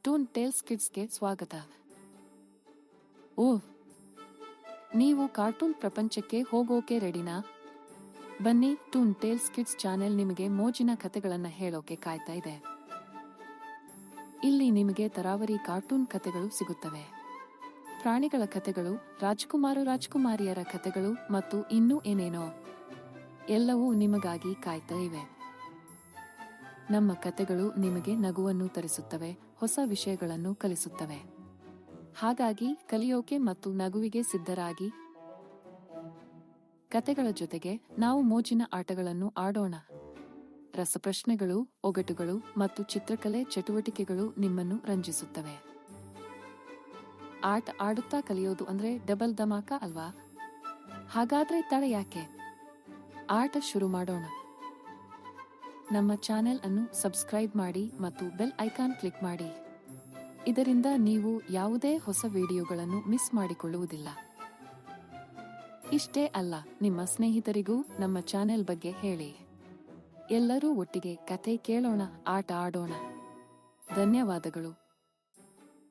Tune tiles ಕಿಡ್ಸ್ಗೆ ಸ್ವಾಗತ. ಓ, ನೀವು cartoon ಪ್ರಪಂಚಕ್ಕೆ ಹೋಗೋಕೆ ರೆಡಿನಾ? ಬನ್ನಿ, ಟೂನ್ ಟೇಲ್ಸ್ ಕಿಡ್ಸ್ ಚಾನೆಲ್ ನಿಮಗೆ ಮೋಜಿನ ಕಥೆಗಳನ್ನ ಹೇಳೋಕೆ ಕಾಯ್ತಾ ಇದೆ. ಇಲ್ಲಿ ನಿಮಗೆ ತರಾವರಿ ಕಾರ್ಟೂನ್ ಕಥೆಗಳು ಸಿಗುತ್ತವೆ. ಪ್ರಾಣಿಗಳ ಕಥೆಗಳು, ರಾಜಕುಮಾರಿಯರ ಕಥೆಗಳು ಮತ್ತು ಇನ್ನೂ ಏನೇನೋ ಎಲ್ಲವೂ ನಿಮಗಾಗಿ ಕಾಯ್ತಾ ಇವೆ. ನಮ್ಮ ಕಥೆಗಳು ನಿಮಗೆ ನಗುವನ್ನು ತರಿಸುತ್ತವೆ, ಹೊಸ ವಿಷಯಗಳನ್ನು ಕಲಿಸುತ್ತವೆ. ಹಾಗಾಗಿ ಕಲಿಯೋಕೆ ಮತ್ತು ನಗುವಿಗೆ ಸಿದ್ಧರಾಗಿ. ಕಥೆಗಳ ಜೊತೆಗೆ ನಾವು ಮೋಜಿನ ಆಟಗಳನ್ನು ಆಡೋಣ. ರಸಪ್ರಶ್ನೆಗಳು, ಒಗಟುಗಳು ಮತ್ತು ಚಿತ್ರಕಲೆ ಚಟುವಟಿಕೆಗಳು ನಿಮ್ಮನ್ನು ರಂಜಿಸುತ್ತವೆ. ಆಟ ಆಡುತ್ತಾ ಕಲಿಯೋದು ಅಂದ್ರೆ ಡಬಲ್ ಧಮಾಕ ಅಲ್ವಾ? ಹಾಗಾದ್ರೆ ತಡ ಯಾಕೆ? ಆಟ ಶುರು ಮಾಡೋಣ. ನಮ್ಮ ಚಾನೆಲ್ ಅನ್ನು ಸಬ್ಸ್ಕ್ರೈಬ್ ಮಾಡಿ ಮತ್ತು ಬೆಲ್ ಐಕಾನ್ ಕ್ಲಿಕ್ ಮಾಡಿ. ಇದರಿಂದ ನೀವು ಯಾವುದೇ ಹೊಸ ವಿಡಿಯೋಗಳನ್ನು ಮಿಸ್ ಮಾಡಿಕೊಳ್ಳುವುದಿಲ್ಲ. ಇಷ್ಟೇ ಅಲ್ಲ, ನಿಮ್ಮ ಸ್ನೇಹಿತರಿಗೂ ನಮ್ಮ ಚಾನೆಲ್ ಬಗ್ಗೆ ಹೇಳಿ. ಎಲ್ಲರೂ ಒಟ್ಟಿಗೆ ಕಥೆ ಕೇಳೋಣ, ಆಟ ಆಡೋಣ. ಧನ್ಯವಾದಗಳು.